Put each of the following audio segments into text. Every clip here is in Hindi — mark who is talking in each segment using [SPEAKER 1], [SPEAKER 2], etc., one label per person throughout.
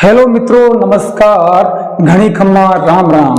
[SPEAKER 1] हेलो मित्रों, नमस्कार। घड़ी खम्मा राम राम।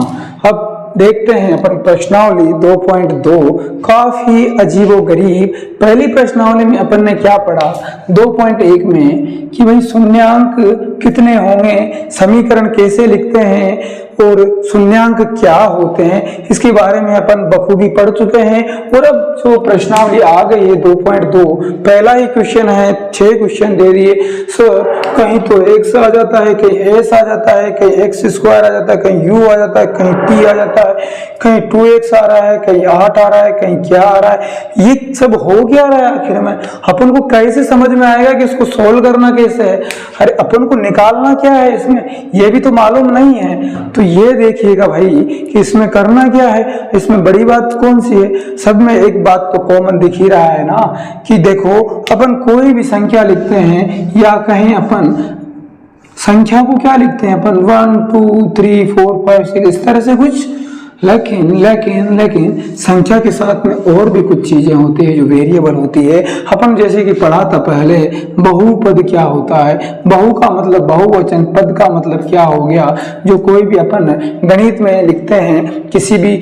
[SPEAKER 1] अब देखते हैं अपन प्रश्नावली 2.2। काफी अजीबो गरीब। पहली प्रश्नावली में अपन ने क्या पढ़ा 2.1 में कि भाई शून्यांक कितने होंगे, समीकरण कैसे लिखते हैं और शून्यांक क्या होते हैं, इसके बारे में अपन बखूबी पढ़ चुके हैं। और अब जो प्रश्नावली आ गई है 2.2, पहला ही क्वेश्चन है, 6 क्वेश्चन दे दिए सर। कहीं तो x आ जाता है, कहीं s आ जाता है, कहीं x² आ जाता है, कहीं u आ जाता है, कहीं t आ जाता है, कहीं 2x आ रहा है, कहीं 8 आ रहा है, कहीं क्या आ रहा है। ये सब हो क्या रहा है आखिर में? अपन को कैसे समझ में आएगा कि इसको सोल्व करना कैसे है? अरे अपन को निकालना क्या है इसमें, ये भी तो मालूम नहीं है। तो ये देखिएगा भाई कि इसमें करना क्या है। इसमें बड़ी बात कौन सी है? सब में एक बात तो कॉमन दिख ही रहा है ना कि देखो, अपन कोई भी संख्या लिखते हैं या कहीं अपन संख्या को क्या लिखते हैं अपन 1 2 3 4 5 6 इस तरह से कुछ। लेकिन संख्या के साथ में और भी कुछ चीजें होती है जो वेरिएबल होती है। अपन जैसे कि पढ़ा था पहले, बहुपद क्या होता है, बहु का मतलब बहुवचन, पद का मतलब क्या हो गया। जो कोई भी अपन गणित में लिखते हैं, किसी भी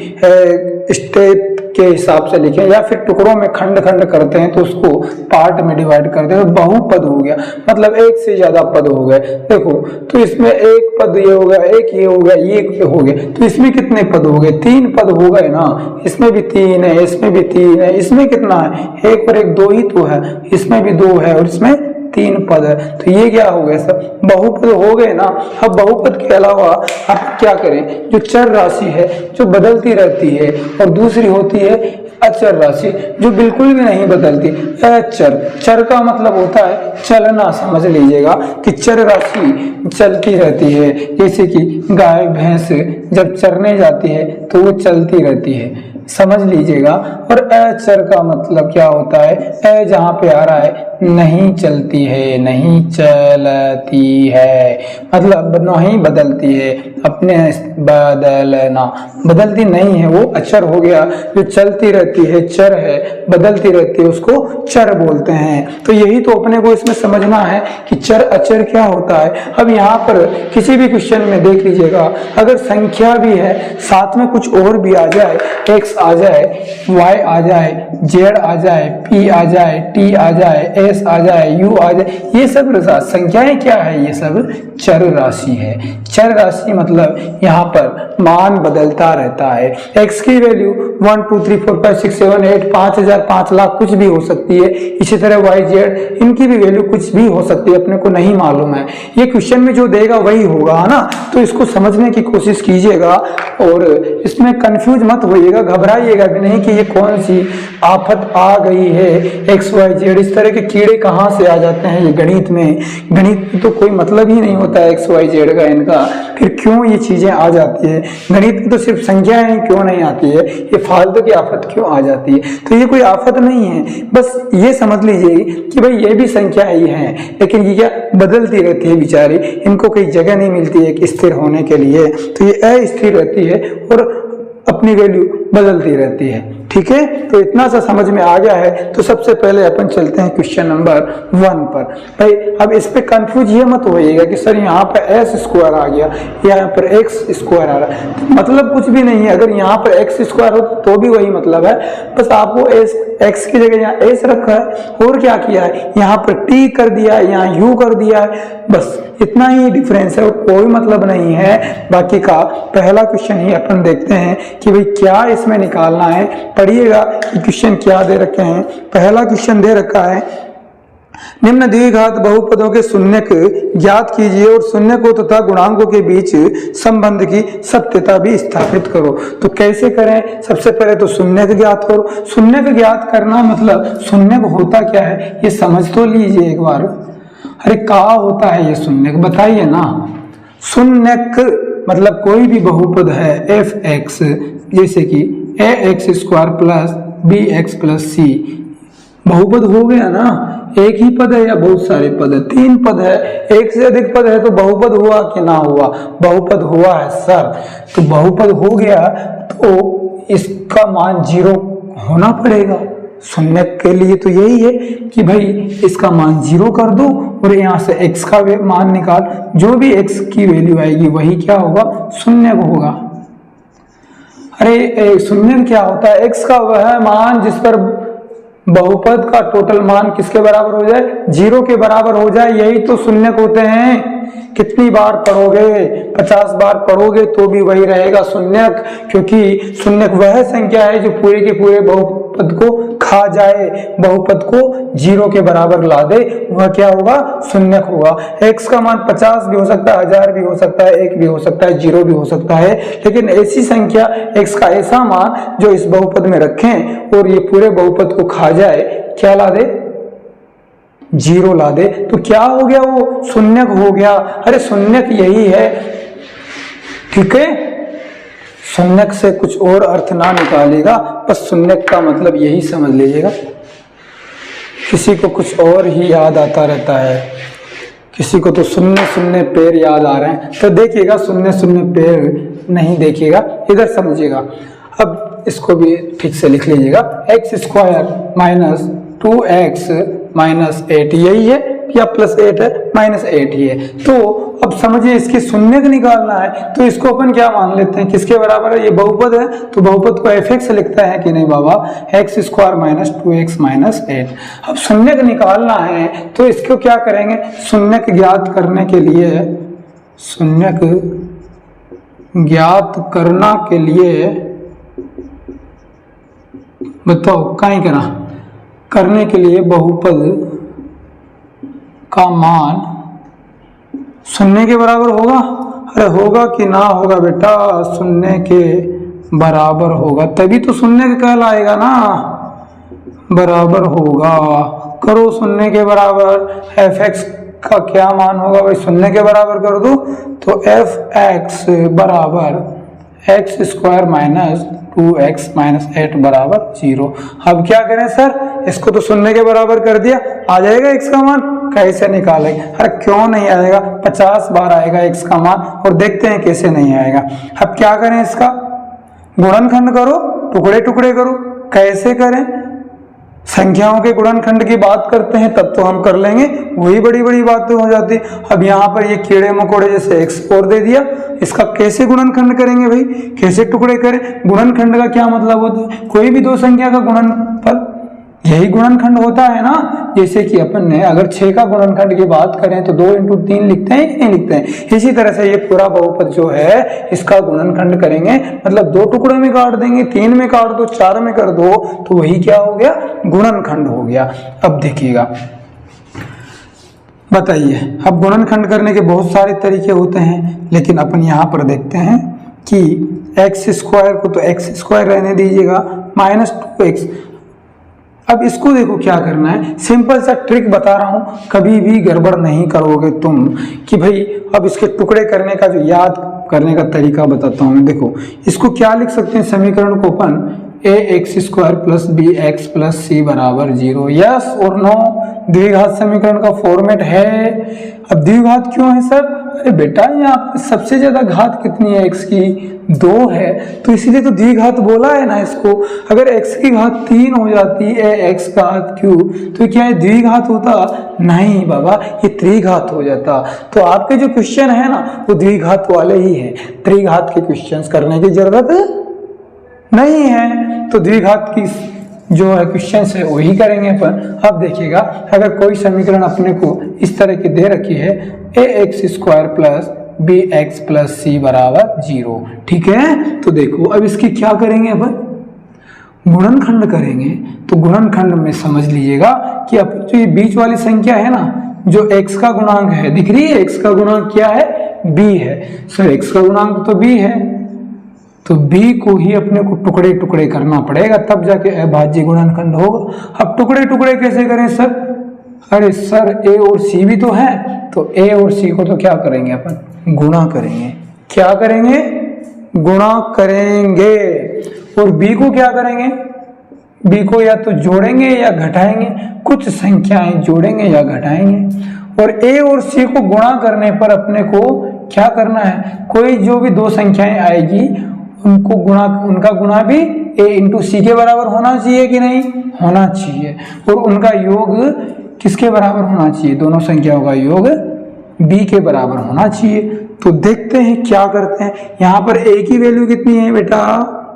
[SPEAKER 1] स्टेप के हिसाब से लिखें या फिर टुकड़ों में खंड खंड करते हैं तो उसको पार्ट में डिवाइड करते हैं, तो बहुपद हो गया, मतलब एक से ज्यादा पद हो गए। देखो तो इसमें एक पद ये हो गया, एक ये हो गया, ये हो गया, तो इसमें कितने पद हो गए? 3 पद हो गए ना। इसमें भी 3 है, इसमें भी 3 है, इसमें कितना है? 1 और 1 2 ही तो है, इसमें भी 2 है और इसमें 3 पद है। तो ये क्या हो गया सब? बहुपद हो गए ना। अब बहुपद के अलावा आप क्या करें? जो चर राशि है जो बदलती रहती है और दूसरी होती है अचर राशि जो बिल्कुल भी नहीं बदलती। अचर, चर का मतलब होता है चलना, समझ लीजिएगा कि चर राशि चलती रहती है। जैसे कि गाय भैंस जब चरने जाती है तो वो चलती रहती है, समझ लीजिएगा। और अचर का मतलब क्या होता है? अ जहां पे आ रहा है नहीं चलती है, नहीं चलती है, मतलब नहीं बदलती है, अपने बदलना, बदलती नहीं है, वो अचर हो गया। जो चलती रहती है चर है, बदलती रहती है उसको चर बोलते हैं। तो यही तो अपने को इसमें समझना है कि चर अचर क्या होता है। अब यहाँ पर किसी भी क्वेश्चन में देख लीजिएगा, अगर संख्या भी है साथ में कुछ और भी आ जाए, x आ जाए, y आ जाए, z आ जाए, p आ जाए, t आ जाए, s आ जाए, u आ जाए, ये सब संख्याएं क्या है? ये सब चर राशि है। चर राशि मतलब यहाँ पर मान बदलता रहता है। x की वैल्यू 1 2 3 4 5 6 7 8 5000 5 लाख कुछ भी हो सकती है। इसी तरह y z इनकी भी वैल्यू कुछ भी हो सकती है, अपने को नहीं मालूम है। ये क्वेश्चन में जो देगा वही होगा ना, तो इसको समझने की कोशिश कीजिएगा और इसमें कंफ्यूज मत होइएगा, घबराइएगा भी नहीं कि ये कौन सी आफत आ गई है। एक्स वाई जेड इस तरह के कीड़े कहाँ से आ जाते हैं ये गणित में? गणित तो कोई मतलब ही नहीं होता है एक्स वाई जेड का, इनका फिर क्यों ये चीजें आ जाती है? गणित में तो सिर्फ संख्याएं क्यों नहीं आती है, ये फालतू की आफत क्यों आ जाती है? तो ये कोई आफत नहीं है, बस ये समझ लीजिए कि भाई ये भी संख्या ही है, लेकिन ये क्या बदलती रहती है बेचारी, इनको कोई जगह नहीं मिलती है स्थिर होने के लिए, तो ये अस्थिर रहती है और अपनी वैल्यू बदलती रहती है। ठीक है, तो इतना सा समझ में आ गया है। तो सबसे पहले अपन चलते हैं क्वेश्चन नंबर 1 पर। भाई अब इस पे कंफ्यूज ये मत होइएगा कि सर यहाँ पर s² आ गया, यहाँ पर x² आ रहा है, तो मतलब कुछ भी नहीं है। अगर यहाँ पर x² हो तो भी वही मतलब है, बस आपको x की जगह यहाँ s रखा है और क्या किया है, यहाँ पर t कर दिया है, यहाँ u कर दिया है, बस इतना ही डिफरेंस है, कोई मतलब नहीं है बाकी का। पहला क्वेश्चन ही अपन देखते हैं कि भाई क्या इसमें निकालना है। पढ़िएगा कि क्वेश्चन क्या दे रखे हैं। पहला क्वेश्चन दे रखा है, निम्न द्विघात बहुपदों के शून्यक ज्ञात कीजिए और शून्यकों तथा गुणांकों के बीच संबंध की सत्यता भी स्थापित करो। तो कैसे करें? सबसे पहले तो शून्यक ज्ञात करो। शून्यक ज्ञात करना मतलब शून्यक होता क्या है ये समझ तो लीजिए एक बार। अरे कहाँ होता है ये शून्यक, बताइए ना। शून्यक मतलब कोई भी बहुपद है f(x), जैसे कि ax² plus bx plus c, बहुपद हो गया ना। एक ही पद है या बहुत सारे पद है? 3 पद है, एक से अधिक पद है तो बहुपद हुआ कि ना हुआ? बहुपद हुआ है सर। तो बहुपद हो गया तो इसका मान 0 होना पड़ेगा। शून्य के लिए तो यही है कि भाई इसका मान 0 कर दो और यहाँ से x का मान निकाल, जो भी x की वैल्यू आएगी वही क्या होगा, शून्य होगा। अरे शून्य क्या होता है, x का वह मान जिस पर बहुपद का टोटल मान किसके बराबर हो जाए, 0 के बराबर हो जाए, यही तो शून्यक होते हैं। कितनी बार पढ़ोगे, 50 बार पढ़ोगे तो भी वही रहेगा शून्यक, क्योंकि शून्यक वह संख्या है जो पूरे के पूरे बहुपद को खा जाए, बहुपद को 0 के बराबर ला दे, वह क्या होगा, शून्यक होगा। x का मान 50 भी हो सकता है, 1000 भी हो सकता है, 1 भी हो सकता है, 0 भी हो सकता है, लेकिन ऐसी संख्या x का ऐसा मान जो इस बहुपद में रखें और ये पूरे बहुपद को खा जाए, क्या ला दे, 0 ला दे, तो क्या हो गया, वो शून्यक हो गया। अरे शून्यक यही है, ठीक है, शून्यक से कुछ और अर्थ ना निकालेगा, बस शून्यक का मतलब यही समझ लीजिएगा। किसी को कुछ और ही याद आता रहता है, किसी को तो शून्य शून्य पैर याद आ रहे हैं, तो देखिएगा शून्य शून्य पैर नहीं देखिएगा, इधर समझिएगा। अब इसको भी ठीक से लिख लीजिएगा, x² माइनस 2x माइनस 8, यही है, या प्लस 8 है, माइनस 8 ही है। तो अब समझिए इसके शून्यक निकालना है, तो इसको अपन क्या मान लेते हैं, किसके बराबर है, ये बहुपद है, तो बहुपद को fx लिखता है कि नहीं बाबा, x² माइनस 2x माइनस 8। अब शून्यक निकालना है तो इसको क्या करेंगे, शून्यक ज्ञात करने के लिए, शून्यक ज्ञात करना के लिए, बताओ कहीं करने के लिए बहुपद का मान शून्य के बराबर होगा। अरे होगा कि ना होगा बेटा, शून्य के बराबर होगा तभी तो शून्य कहलाएगा ना, बराबर होगा। करो शून्य के बराबर, fx का क्या मान होगा भाई, शून्य के बराबर कर दो, तो fx बराबर x² माइनस 2x माइनस 8 बराबर 0। अब क्या करें सर, इसको तो शून्य के बराबर कर दिया, आ जाएगा x का मान, कैसे निकालेंगे, अरे क्यों नहीं आएगा, 50 बार आएगा x का मान, और देखते हैं कैसे नहीं आएगा। अब क्या करें, इसका गुणनखंड करो, टुकड़े टुकड़े करो, कैसे करें, संख्याओं के गुणनखंड की बात करते हैं तब तो हम कर लेंगे, वही बड़ी बड़ी बातें हो जाती। अब यहाँ पर ये कीड़े मकोड़े जैसे x और दे दिया, इसका कैसे गुणनखंड करेंगे भाई, कैसे टुकड़े करें। गुणनखंड का क्या मतलब होता है, कोई भी दो संख्या का गुणनफल, यही गुणनखंड होता है ना। जैसे कि अपन ने अगर 6 का गुणनखंड की बात करें तो 2 × 3 लिखते हैं कि नहीं लिखते हैं, इसी तरह से ये पूरा बहुपद जो है इसका गुणनखंड करेंगे, मतलब 2 टुकड़े में काट देंगे, 3 में काट दो, 4 में कर दो, तो वही क्या हो गया, गुणनखंड हो गया। अब देखिएगा, बताइए, अब गुणनखंड करने के बहुत सारे तरीके होते हैं, लेकिन अपन यहाँ पर देखते हैं कि x² को तो x² रहने दीजिएगा, माइनस 2x। अब इसको देखो क्या करना है, सिंपल सा ट्रिक बता रहा हूं, कभी भी गड़बड़ नहीं करोगे तुम, कि भाई अब इसके टुकड़े करने का जो याद करने का तरीका बताता हूं मैं। देखो इसको क्या लिख सकते हैं, समीकरण को अपन ax² plus bx plus c बराबर 0, यस और नो, द्विघात समीकरण का फॉर्मेट है। अब द्विघात क्यों है सर, अरे बेटा यहाँ सबसे ज्यादा घात कितनी है, x की 2 है, तो इसीलिए तो द्विघात बोला है ना इसको। अगर x की घात 3 हो जाती है x घात क्यूब, तो क्या ये द्विघात होता, नहीं बाबा, ये त्रिघात हो जाता। तो आपके जो क्वेश्चन है ना वो द्विघात वाले ही है, त्रिघात के क्वेश्चंस करने की जरूरत नहीं है, तो द्विघात की जो है क्वेश्चन है वही करेंगे अपन। अब देखिएगा, अगर कोई समीकरण अपने को इस तरह की दे रखी है, ax² plus bx plus c बराबर 0, ठीक है। तो देखो अब इसकी क्या करेंगे, अपन गुणनखंड करेंगे। तो गुणनखंड में समझ लीजिएगा कि अब जो ये बीच वाली संख्या है ना, जो x का गुणांक है, दिख रही है, x का गुणांक क्या है, b है। सर x का गुणांक तो b है, तो b को ही अपने को टुकड़े टुकड़े करना पड़ेगा, तब जाके अभाज्य गुणनखंड होगा। अब टुकड़े टुकड़े कैसे करें सर, अरे सर a और c भी तो है, तो a और c को तो क्या करेंगे अपन, गुणा करेंगे। क्या करेंगे, गुणा करेंगे। और b को क्या करेंगे, b को या तो जोड़ेंगे या घटाएंगे, कुछ संख्याएं जोड़ेंगे या घटाएंगे। और a और c को गुणा करने पर अपने को क्या करना है, कोई जो भी दो संख्याएं आएगी उनको गुणा, उनका गुणा भी a × c के बराबर होना चाहिए कि नहीं, होना चाहिए। और उनका योग किसके बराबर होना चाहिए, दोनों संख्याओं का योग b के बराबर होना चाहिए। तो देखते हैं क्या करते हैं। यहाँ पर a की वैल्यू कितनी है बेटा,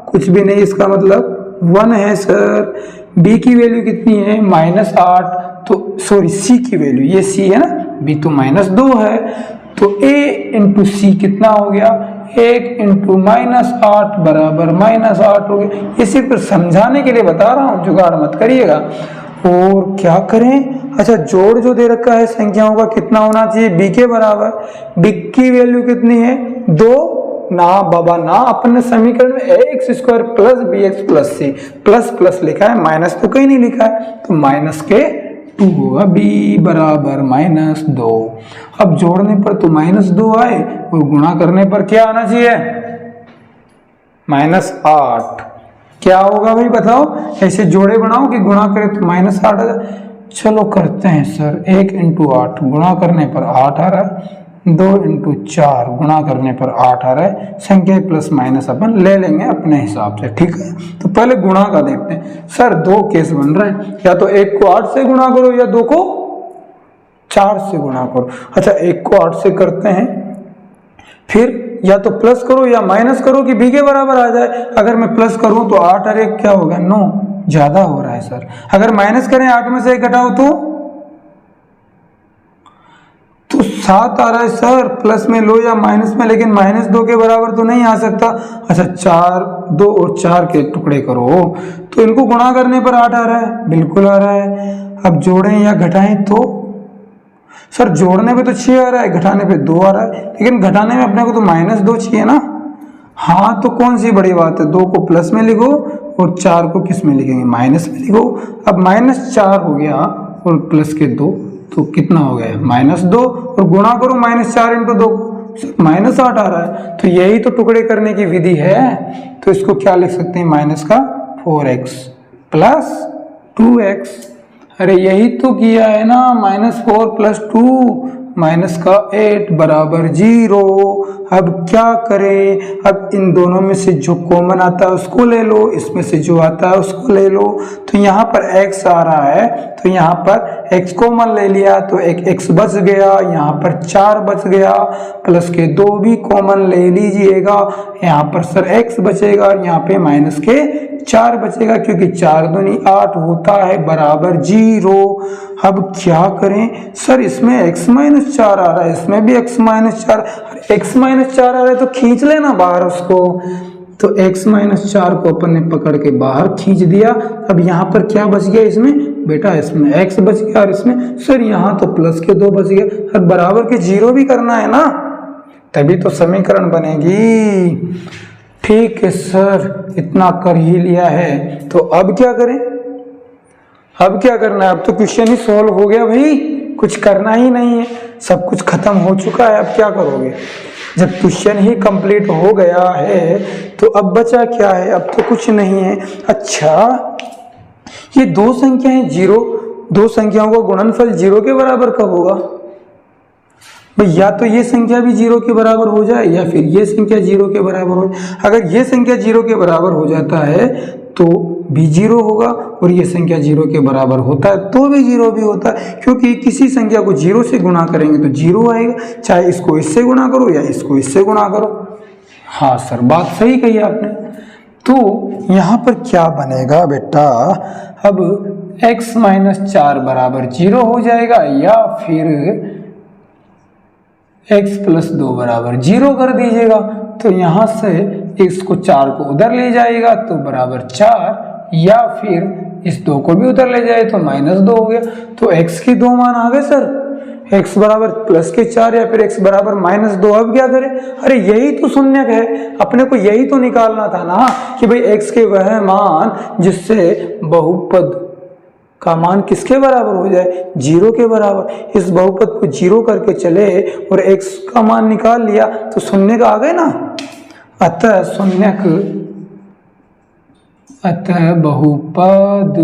[SPEAKER 1] कुछ भी नहीं, इसका मतलब 1 है सर। b की वैल्यू कितनी है -8, तो सॉरी c की वैल्यू, ये c है ना, b तो -2 है, तो a इंटू सी कितना हो गया, 1 इंटू -8 बराबर -8 हो गया। ये सिर्फ समझाने के लिए बता रहा हूँ, जुगाड़ मत करिएगा। और क्या करें, अच्छा जोड़ जो दे रखा है संख्याओं का कितना होना चाहिए, b के बराबर। b की वैल्यू कितनी है 2, ना बाबा ना, अपने समीकरण में ax² plus bx plus c plus plus लिखा है, माइनस तो कहीं नहीं लिखा है, तो माइनस के 2 होगा, b बराबर -2। अब जोड़ने पर तो -2 आए और गुणा करने पर क्या आना चाहिए, -8। क्या होगा भाई बताओ, ऐसे जोड़े बनाओ कि गुणा करें तो -8 आ जाए। चलो करते हैं सर, 1 इंटू 8 गुणा करने पर 8 आ रहा है, 2 इंटू 4 गुणा करने पर 8 आ रहा है। संख्या प्लस माइनस अपन ले लेंगे अपने हिसाब से, ठीक है। तो पहले गुणा का देखते हैं। सर 2 केस बन रहे हैं, या तो 1 को 8 से गुणा करो या 2 को 4 से गुणा करो। अच्छा 1 को 8 से करते हैं, फिर या तो प्लस करो या माइनस करो कि b के बराबर आ जाए। अगर मैं प्लस करूं तो 8 और 1 क्या होगा 9, ज्यादा हो रहा है सर। अगर माइनस करें 8 में से 1 घटाओ तो 7 आ रहा है सर। प्लस में लो या माइनस में, लेकिन -2 के बराबर तो नहीं आ सकता। अच्छा 4, 2 और 4 के टुकड़े करो तो इनको गुणा करने पर 8 आ रहा है, बिल्कुल आ रहा है। अब जोड़ें या घटाएं तो सर जोड़ने पे तो 6 आ रहा है, घटाने पे 2 आ रहा है, लेकिन घटाने में अपने को तो -2 चाहिए ना। हाँ तो कौन सी बड़ी बात है, 2 को प्लस में लिखो और 4 को किस में लिखेंगे, माइनस में लिखो। अब -4 हो गया और प्लस के 2, तो कितना हो गया -2, और गुणा करो -4 इंटू 2, -8 आ रहा है। तो यही तो टुकड़े करने की विधि है। तो इसको क्या लिख सकते हैं, माइनस का 4x प्लस 2x। अरे यही तो किया है ना, -4 प्लस 2 माइनस का 8 बराबर 0। अब क्या करें, अब इन दोनों में से जो कॉमन आता है उसको ले लो, इसमें से जो आता है उसको ले लो। तो यहाँ पर x आ रहा है, तो यहाँ पर x कॉमन ले लिया तो एक x बच गया, यहाँ पर 4 बच गया, प्लस के 2 भी कॉमन ले लीजिएगा। यहाँ पर सर x बचेगा, यहाँ पे माइनस के 4 बचेगा, क्योंकि 4 दूनी 8 होता है बराबर 0। अब क्या करें सर, इसमें x-4 आ रहा है, इसमें भी x-4, x-4 आ रहा है तो खींच लेना बाहर उसको। तो x-4 को अपन ने पकड़ के बाहर खींच दिया। अब यहाँ पर क्या बच गया इसमें बेटा, इसमें x बच गया, और इसमें सर यहाँ तो प्लस के 2 बच गया। और बराबर के 0 भी करना है ना, तभी तो समीकरण बनेगी। ठीक है सर, इतना कर ही लिया है, तो अब क्या करें, अब क्या करना है, अब तो क्वेश्चन ही सॉल्व हो गया भाई, कुछ करना ही नहीं है, सब कुछ खत्म हो चुका है। अब क्या करोगे, जब क्वेश्चन ही कंप्लीट हो गया है तो अब बचा क्या है, अब तो कुछ नहीं है। अच्छा ये 2 संख्याएं 0, 2 संख्याओं का गुणनफल 0 के बराबर कब होगा भाई, या तो ये संख्या भी 0 के बराबर हो जाए या फिर ये संख्या 0 के बराबर हो जाए। अगर ये संख्या 0 के बराबर हो जाता है तो भी 0 होगा, और ये संख्या 0 के बराबर होता है तो भी 0 भी होता है, क्योंकि किसी संख्या को 0 से गुणा करेंगे तो 0 आएगा, चाहे इसको इससे गुणा करो या इसको इससे गुणा करो। हाँ सर बात सही कही आपने। तो यहाँ पर क्या बनेगा बेटा, अब x-4 बराबर 0 हो जाएगा, या फिर x प्लस 2 बराबर 0 कर दीजिएगा। तो यहाँ से इसको 4 को उधर ले जाएगा तो बराबर 4, या फिर इस 2 को भी उधर ले जाए तो -2 हो गया। तो x की 2 मान आ गए सर, x बराबर प्लस के 4 या फिर x बराबर -2। अब क्या करें, अरे यही तो शून्यक है, अपने को यही तो निकालना था ना कि भाई x के वह मान जिससे बहुपद का मान किसके बराबर हो जाए, 0 के बराबर। इस बहुपद को 0 करके चले और x का मान निकाल लिया तो शून्यक आ गए ना। अतः शून्यक, अतः बहुपद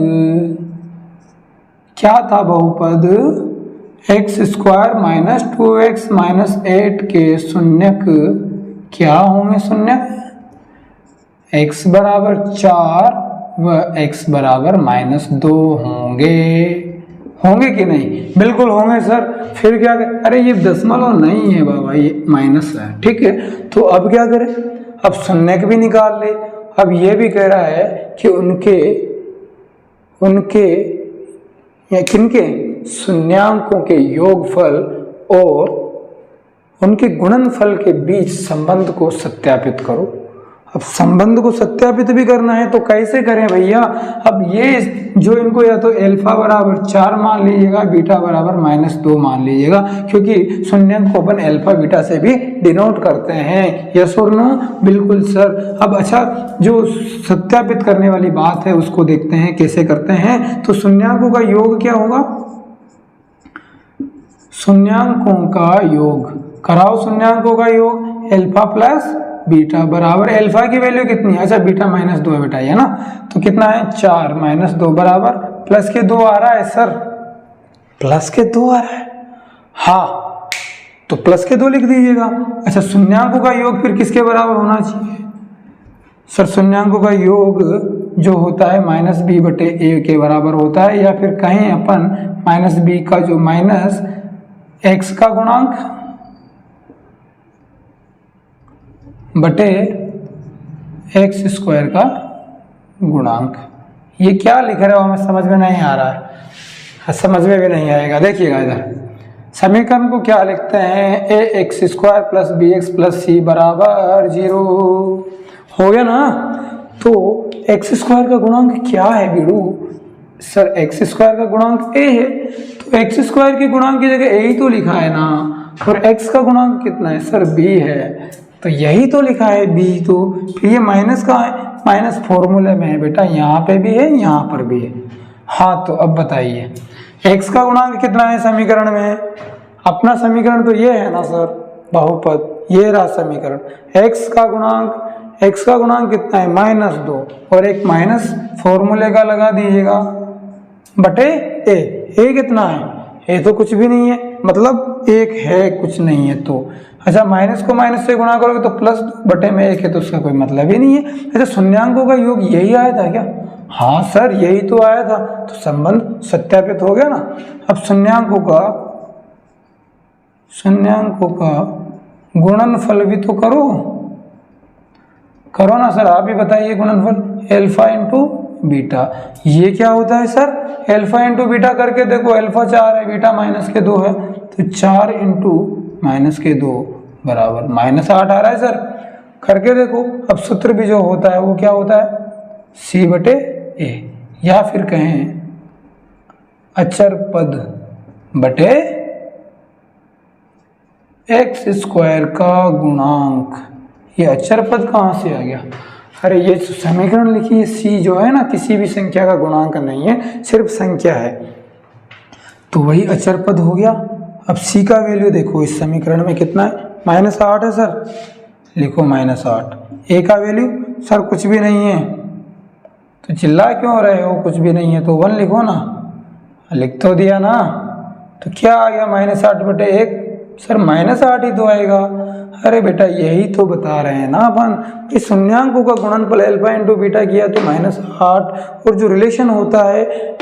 [SPEAKER 1] क्या था, बहुपद x² - 2x - 8 के शून्यक क्या होंगे, शून्यक x बराबर 4 व x बराबर -2 होंगे। होंगे कि नहीं? बिल्कुल होंगे सर। फिर क्या करें? अरे ये दशमलव नहीं है बाबा, ये माइनस है, ठीक है। तो अब क्या करें? अब शून्यक भी निकाल ले। अब ये भी कह रहा है कि उनके या किनके शून्यांकों के योगफल और उनके गुणनफल के बीच संबंध को सत्यापित करो। अब संबंध को सत्यापित भी करना है तो कैसे करें भैया? अब ये जो इनको या तो अल्फा बराबर 4 मान लीजिएगा, बीटा बराबर -2 मान लीजिएगा, क्योंकि शून्यंक को अपन अल्फा बीटा से भी डिनोट करते हैं। यस और नो? बिल्कुल सर। अब अच्छा, जो सत्यापित करने वाली बात है उसको देखते हैं कैसे करते हैं। तो शून्यांकों का योग क्या होगा? शून्यांकों का योग कराओ। शून्यांकों का योग अल्फा प्लस बीटा बराबर अल्फा की वैल्यू कितनी है? अच्छा, बीटा -2 है बेटा, है ना? तो कितना है? 4 -2 बराबर प्लस के 2 आ रहा है सर, प्लस के 2 आ रहा है। हाँ, तो प्लस के 2 लिख दीजिएगा। अच्छा, शून्यांकों का योग फिर किसके बराबर होना चाहिए सर? शून्यांकों का योग जो होता है -b/a के बराबर होता है, या फिर कहें अपन -b का जो माइनस x का गुणांक बटे x² का गुणांक। ये क्या लिख रहे हो? हमें समझ में नहीं आ रहा है, समझ में भी नहीं आएगा। देखिएगा इधर समीकरण को क्या लिखते हैं? ax² + bx + c बराबर 0 हो गया ना? तो x² का गुणांक क्या है बीड़ू? सर x² का गुणांक a है, तो x² के गुणांक की जगह a ही तो लिखा है ना। और x का गुणांक कितना है सर? b है, तो यही तो लिखा है b। तो फिर ये माइनस कहाँ है? माइनस फॉर्मूले में है बेटा, यहाँ पे भी है, यहाँ पर भी है। हाँ, तो अब बताइए x का गुणांक कितना है समीकरण में? अपना समीकरण तो ये है ना सर, बहुपद, ये रहा समीकरण। x का गुणांक कितना है? -2, और एक माइनस फॉर्मूले का लगा दीजिएगा बटे a कितना है? a तो कुछ भी नहीं है, मतलब 1 है, कुछ नहीं है। तो अच्छा, माइनस को माइनस से गुणा करोगे तो +2 में 1 है, तो उसका कोई मतलब ही नहीं है। अच्छा, शून्यांकों का योग यही आया था क्या? हाँ सर, यही तो आया था, तो संबंध सत्यापित हो गया ना। अब शून्यांकों का गुणनफल भी तो करो ना सर, आप ही बताइए गुणनफल। अल्फा इंटू बीटा, ये क्या होता है सर? अल्फा इंटू बीटा करके देखो, अल्फा 4 है, बीटा -2 है, तो 4 इंटू -2 बराबर -8 आ रहा है सर। करके देखो। अब सूत्र भी जो होता है वो क्या होता है? c/a, या फिर कहें अचर पद बटे x² का गुणांक। ये अचर पद कहाँ से आ गया? अरे ये समीकरण लिखिए, c जो है ना किसी भी संख्या का गुणांक नहीं है, सिर्फ संख्या है, तो वही अचर पद हो गया। अब c का वैल्यू देखो इस समीकरण में कितना है? -8 है सर, लिखो -8। a का वैल्यू सर कुछ भी नहीं है, तो चिल्ला क्यों रहे हो? कुछ भी नहीं है तो 1 लिखो ना, लिख तो दिया ना। तो क्या आ गया? -8/1 सर, -8 ही तो आएगा। अरे बेटा, यही तो बता रहे हैं ना अपन कि शून्यांकों का गुणनफल अल्फा इंटू बीटा किया तो -8, और जो रिलेशन होता है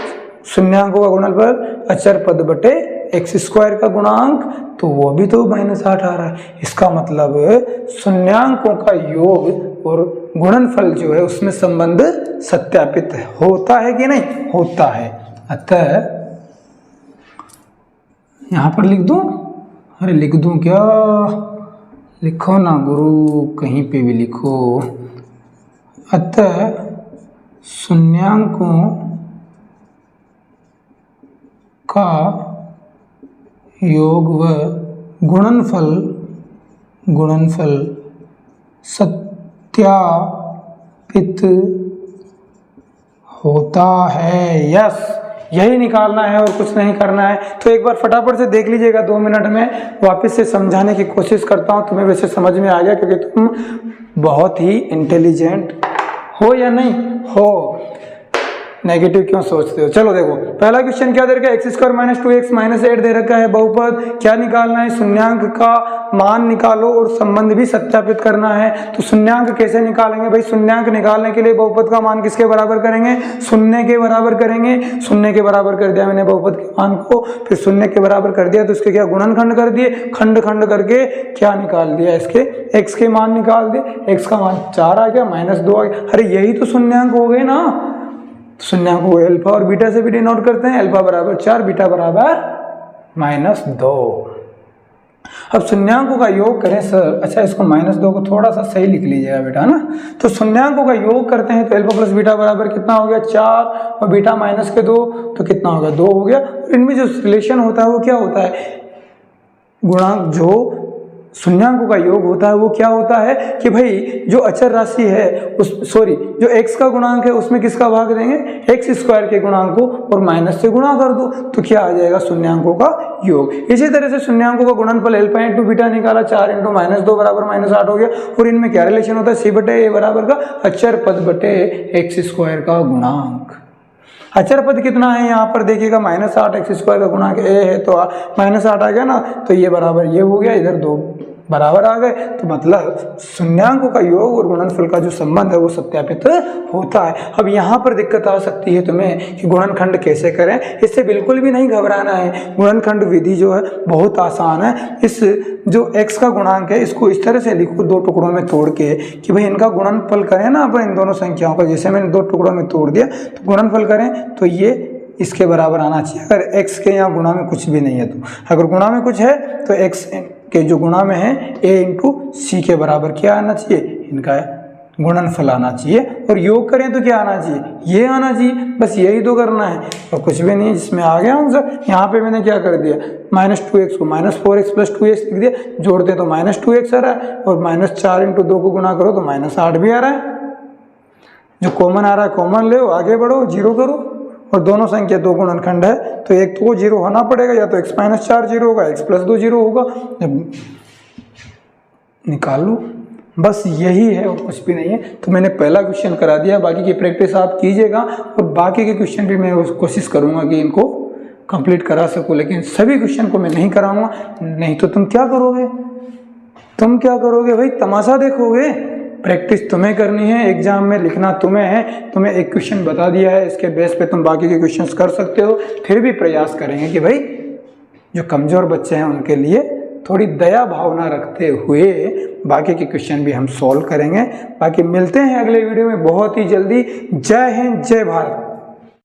[SPEAKER 1] शून्यांकों का गुणनफल अचर पद बटे x² का गुणांक, तो वो भी तो -8 आ रहा है। इसका मतलब शून्यांकों का योग और गुणनफल जो है उसमें संबंध सत्यापित होता है कि नहीं? होता है। अतः यहाँ पर लिख दूं? अरे लिख दूं क्या? लिखो ना गुरु, कहीं पे भी लिखो। अतः शून्यांकों का योग व गुणनफल सत्यापित होता है। यस, यही निकालना है और कुछ नहीं करना है। तो एक बार फटाफट से देख लीजिएगा, 2 मिनट में वापस से समझाने की कोशिश करता हूँ। तुम्हें वैसे समझ में आ गया क्योंकि तुम बहुत ही इंटेलिजेंट हो या नहीं हो। नेगेटिव क्यों सोचते हो। चलो देखो पहला क्वेश्चन क्या दे रखा है, x square minus 2x minus 8 दे रखा है बहुपद। क्या निकालना है, शून्यांक का मान निकालो और संबंध भी सत्यापित करना है। तो शून्यांक कैसे निकालेंगे भाई, शून्यांक निकालने के लिए बहुपद का मान किसके बराबर करेंगे, शून्य के बराबर करेंगे। शून्य के बराबर कर दिया मैंने बहुपद के मान को, फिर शून्य के बराबर कर दिया तो इसके क्या गुणनखंड कर दिए, खंड खंड करके क्या निकाल दिया, इसके x के मान निकाल दिए। x का मान 4 आ गया, -2 आ गया। अरे यही तो शून्यांक हो गए ना, शून्यांक को अल्फा और बीटा से भी डिनोट करते हैं। अल्फा बराबर 4, बीटा बराबर -2। अब शून्यांकों का योग करें सर, अच्छा इसको -2 को थोड़ा सा सही लिख लीजिएगा बेटा ना। तो शून्यांकों का योग करते हैं तो अल्फा प्लस बीटा बराबर कितना हो गया 4 और बीटा -2 तो कितना हो गया 2 हो गया। इनमें जो रिलेशन होता है वो क्या होता है, गुणांक जो शून्यांकों का योग होता है वो क्या होता है कि भाई जो अचर राशि है उस जो x का गुणांक है उसमें किसका भाग देंगे, x स्क्वायर के गुणांक को और माइनस से गुणा कर दो तो क्या आ जाएगा शून्यांकों का योग। इसी तरह से शून्यांकों का गुणनफल अल्फा इंटू बीटा निकाला, 4 इंटू -2 बराबर -8 हो गया। और इनमें क्या रिलेशन होता है, c बटे a बराबर का अचर पद बटे x स्क्वायर का गुणांक। अचर पद कितना है यहाँ पर देखिएगा -8, x स्क्वायर का गुणांक a है तो -8 आ गया ना, तो ये बराबर ये हो गया, इधर 2 बराबर आ गए। तो मतलब शून्यांकों का योग और गुणनफल का जो संबंध है वो सत्यापित होता है। अब यहाँ पर दिक्कत आ सकती है तुम्हें कि गुणनखंड कैसे करें, इससे बिल्कुल भी नहीं घबराना है। गुणनखंड विधि जो है बहुत आसान है। इस जो x का गुणांक है इसको इस तरह से लिखो 2 टुकड़ों में तोड़ के कि भाई इनका गुणनफल करें ना अपन इन दोनों संख्याओं का, जैसे मैंने 2 टुकड़ों में तोड़ दिया तो गुणनफल करें तो ये इसके बराबर आना चाहिए। अगर x के यहाँ गुणा में कुछ भी नहीं है तो, अगर गुणा में कुछ है तो x के जो गुणा में है a इंटू सी के बराबर क्या आना चाहिए, इनका गुणनफल आना चाहिए। और योग करें तो क्या आना चाहिए, ये आना चाहिए। बस यही तो करना है और कुछ भी नहीं, जिसमें आ गया आंसर। यहाँ पे मैंने क्या कर दिया, -2x को -4x + 2x लिख दिया, जोड़ते तो -2x आ रहा है और -4 इंटू 2 को गुणा करो तो -8 भी आ रहा है। जो कॉमन आ रहा है कॉमन ले, आगे बढ़ो, 0 करो। और दोनों संख्या 2 गुणनखंड है तो एक तो 0 होना पड़ेगा, या तो x - 4 0 होगा, x + 2 0 होगा। जब निकाल लो, बस यही है और कुछ भी नहीं है। तो मैंने पहला क्वेश्चन करा दिया, बाकी की प्रैक्टिस आप कीजिएगा और बाकी के क्वेश्चन भी मैं कोशिश करूंगा कि इनको कंप्लीट करा सकूं, लेकिन सभी क्वेश्चन को मैं नहीं कराऊंगा। नहीं तो तुम क्या करोगे भाई, तमाशा देखोगे। प्रैक्टिस तुम्हें करनी है, एग्जाम में लिखना तुम्हें है। तुम्हें एक क्वेश्चन बता दिया है, इसके बेस पे तुम बाकी के क्वेश्चंस कर सकते हो। फिर भी प्रयास करेंगे कि भाई जो कमजोर बच्चे हैं उनके लिए थोड़ी दया भावना रखते हुए बाकी के क्वेश्चन भी हम सॉल्व करेंगे। बाकी मिलते हैं अगले वीडियो में बहुत ही जल्दी। जय हिंद, जय भारत।